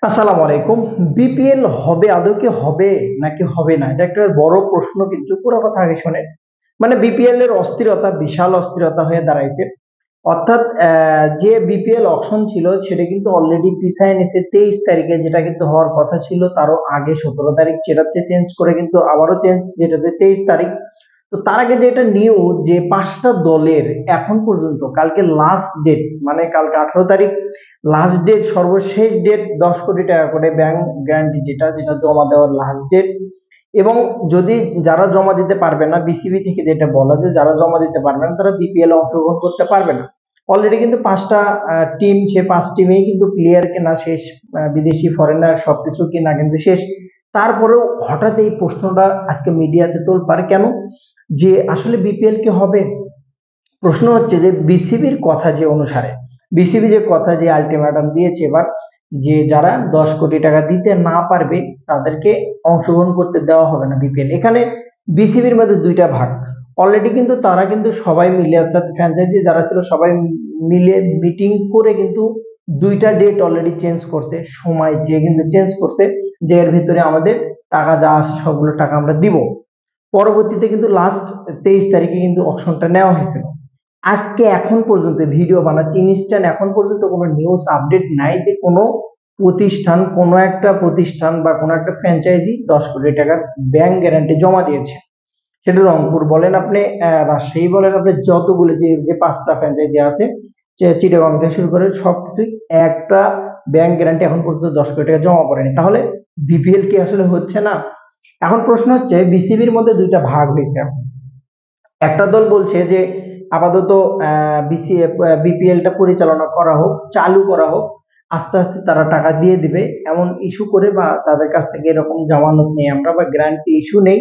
আসসালামু আলাইকুম। বিপিএল হবে আদৌ কি হবে নাকি হবে না? এটা একটা বড় প্রশ্ন, কিন্তু পুরো কথা আগে শোনেন। মানে বিপিএল এর অস্থিরতা বিশাল অস্থিরতা হয়ে দাঁড়াইছে। অর্থাৎ যে বিপিএল অকশন ছিল সেটা কিন্তু অলরেডি পিছায় নিছে 23 তারিখে, যেটা কিন্তু হওয়ার কথা ছিল তারও আগে 17 তারিখ, সেটাতে চেঞ্জ করে কিন্তু আবারও চেঞ্জ, যেটাতে 23 তারিখ। তো তার আগে যেটা নিউজ যে 5টা দলের এখন পর্যন্ত কালকে লাস্ট ডেট, মানে কালকে 18 তারিখ লাস্ট ডেট, সর্বশেষ ডেট 10 কোটি টাকা করে ব্যাংক গ্যারান্টি, যেটা যেটা জমা দেওয়ার লাস্ট ডেট। এবং যদি যারা জমা দিতে পারবে না, বিসিবি থেকে যেটা বলা যে যারা জমা দিতে পারবে না তারা বিপিএল অংশগ্রহণ করতে পারবে না। অলরেডি কিন্তু 5টা টিম, সে 5 টিমেই কিন্তু প্লেয়ার কেনা শেষ, বিদেশি ফরেনার সবকিছু কেনা কিন্তু শেষ। তারপরেও হঠাৎ এই প্রশ্নটা আজকে মিডিয়াতে তোলপাড় কেন, যে আসলে বিপিএল কি হবে? প্রশ্ন হচ্ছে যে বিসিবির কথা যে অনুসারে, বিসিবি যে কথা যে আলটিমেটাম দিয়েছে এবার, যে যারা 10 কোটি টাকা দিতে না পারবে তাদেরকে অংশগ্রহণ করতে দেওয়া হবে না বিপিএল। এখানে বিসিবির মধ্যে দুইটা ভাগ। অলরেডি কিন্তু তারা কিন্তু সবাই মিলে, অর্থাৎ ফ্র্যাঞ্চাইজি যারা ছিল সবাই মিলে মিটিং করে কিন্তু দুইটা ডেট অলরেডি চেঞ্জ করছে, সময় যে কিন্তু চেঞ্জ করছে, যে এর ভিতরে আমাদের টাকা যা আছে সবগুলো টাকা আমরা দিব। পরবর্তীতে কিন্তু লাস্ট 23 তারিখে কিন্তু অপশনটা নেওয়া হয়েছিল। আজকে এখন পর্যন্ত ভিডিও বানাচ্ছি ইনস্ট্যান্ট, এখন পর্যন্ত কোনো নিউজ আপডেট নাই যে কোনো প্রতিষ্ঠান, কোনো একটা প্রতিষ্ঠান বা কোনো একটা ফ্র্যাঞ্চাইজি 10 কোটি টাকার ব্যাংক গ্যারান্টি জমা দিয়েছে। সেটা রংপুর বলেন আপনি, রাজশাহী বলেন আপনি, যতগুলো যে যে 5টা ফ্র্যাঞ্চাইজি আছে, চিটাগং থেকে শুরু করে সবকিছুই একটা ব্যাংক গ্যারান্টি এখন পর্যন্ত 10 কোটি টাকা জমা পড়েনি। তাহলে বিপিএল কি আসলে হচ্ছে না? এখন প্রশ্ন হচ্ছে বিসিবির মধ্যে দুইটা ভাগ হয়েছে এখন। একটা দল বলছে যে আপাতত বিপিএলটা পরিচালনা করা হোক, চালু করা হোক, আস্তে আস্তে তারা টাকা দিয়ে দিবে এমন ইস্যু করে, বা তাদের কাছ থেকে এরকম জামানত নেই আমরা, বা গ্যারান্টি ইস্যু নেই,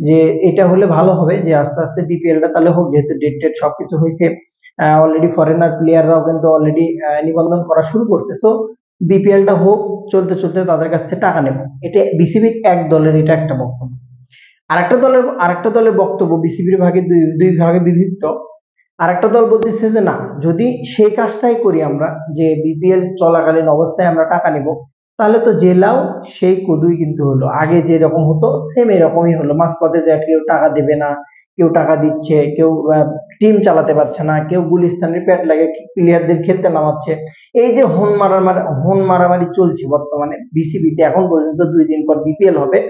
যে এটা হলে ভালো হবে যে আস্তে আস্তে বিপিএলটা তাহলে হোক, যেহেতু ডেট টেট সবকিছু হয়েছে। অলরেডি ফরেনার প্লেয়াররাও কিন্তু অলরেডি নিবন্ধন করা শুরু করছে। সো বিপিএলটা হোক, চলতে চলতে তাদের কাছ থেকে টাকা নেব। এটা বিসিবির এক দলের, এটা একটা বক্তব্য। আরেকটা দলের বক্তব্য, বিসিবির ভাগে দুই দুই ভাগে বিভক্ত। আরেকটা দল বলতেছে যে না, যদি সেই কাজটাই করি আমরা, যে বিপিএল চলাকালীন অবস্থায় আমরা টাকা নিব, তাহলে তো জেলাও সেই কদুই কিন্তু হলো, আগে যেরকম হতো সেম এরকমই হলো। মাঝপথে যে কেউ টাকা দেবে না, কেউ টাকা দিচ্ছে, কেউ টিম চালাতে পারছে না, কেউ গুলিস্তানের প্যাট লাগে প্লেয়ারদের খেলতে নামাচ্ছে। এই যে হন মারামারি চলছে বর্তমানে বিসিবিতে, এখন পর্যন্ত 2 দিন পর বিপিএল হবে।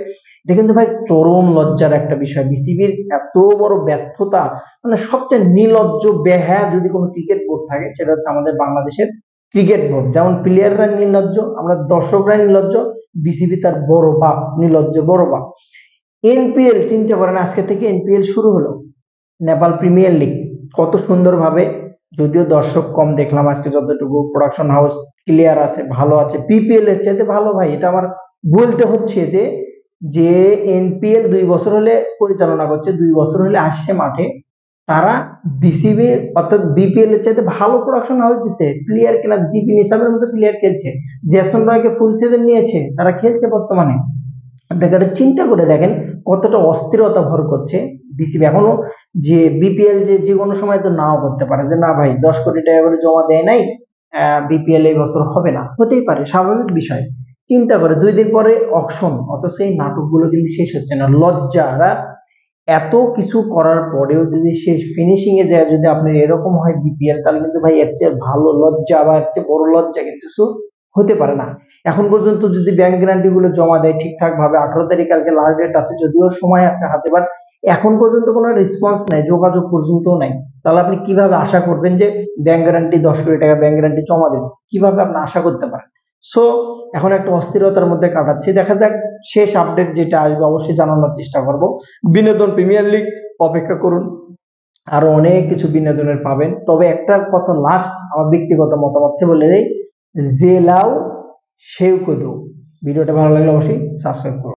এটা কিন্তু ভাই চরম লজ্জার একটা বিষয়, বিসিবির এত বড় ব্যর্থতা। মানে সবচেয়ে নির্লজ্জ বেহায়া যদি কোনো ক্রিকেট বোর্ড থাকে সেটা হচ্ছে আমাদের বাংলাদেশের ক্রিকেট বোর্ড। যেমন প্লেয়াররা নির্লজ্জ, আমরা দর্শকরা নির্লজ্জ, বিসিবি তার বড় বাপ, নির্লজ্জ বড় বাপ। এনপিএল চিন্তা করেন, আজকে থেকে এনপিএল শুরু হলো, নেপাল প্রিমিয়ার লিগ, কত সুন্দরভাবে, যদিও দর্শক কম দেখলাম আজকে, যতটুকু প্রোডাকশন হাউস ক্লিয়ার আছে, ভালো আছে, পিপিএল এর চাইতে ভালো ভাই, এটা আমার বলতে হচ্ছে। যে যে এনপিএল 2 বছর হলে পরিচালনা করছে, 2 বছর হলে আসছে মাঠে, তারা বিসিবি অর্থাৎ বিপিএল এর চাইতে ভালো প্রোডাকশন হাউস দিচ্ছে, প্লেয়ার কেনা, জিপি নিসাবের মতো প্লেয়ার খেলছে, জেসন রয়কে ফুল সিজন নিয়েছে, তারা খেলছে বর্তমানে। আপনাকে একটা চিন্তা করে দেখেন কতটা অস্থিরতা ভর করছে বিসিবি এখনো। যে বিপিএল যে যে কোনো সময় তো নাও করতে পারে, যে না ভাই 10 কোটি টাকা করে জমা দেয় নাই, বিপিএল এই বছর হবে না, হতেই পারে, স্বাভাবিক বিষয়। চিন্তা করে 2 দিন পরে অকশন, অথচ এই নাটকগুলো কিন্তু শেষ হচ্ছে না। লজ্জারা এত কিছু করার পরেও যদি শেষ ফিনিশিং এ যায়, যদি আপনার এরকম হয় বিপিএল, তাহলে কিন্তু ভাই এর চেয়ে ভালো লজ্জা বা এর চেয়ে বড় লজ্জা কিন্তু কিছু হতে পারে না। এখন পর্যন্ত যদি ব্যাংক গ্যারান্টি গুলো জমা দেয় ঠিকঠাক ভাবে, 18 তারিখ কালকে লাস্ট ডেট আছে, যদিও সময় আছে হাতে, বাট এখন পর্যন্ত কোনো রেসপন্স নাই, যোগাযোগ পর্যন্ত নাই। তাহলে আপনি কিভাবে আশা করবেন যে ব্যাংক গ্যারান্টি 10 কোটি টাকা ব্যাংক গ্যারান্টি জমা দেবে? কিভাবে আপনি আশা করতে পারেন? সো এখন একটা অস্থিরতার মধ্যে কাটাচ্ছি, দেখা যাক শেষ আপডেট যেটা আসবে অবশ্যই জানানোর চেষ্টা করব। বিনোদন প্রিমিয়ার লিগ, অপেক্ষা করুন, আরো অনেক কিছু বিনোদনের পাবেন। তবে একটা কথা লাস্ট আমার ব্যক্তিগত মতামত বলে দেই, যে লাউ সেও কদু। ভিডিওটা ভালো লাগলে অবশ্যই সাবস্ক্রাইব করুন।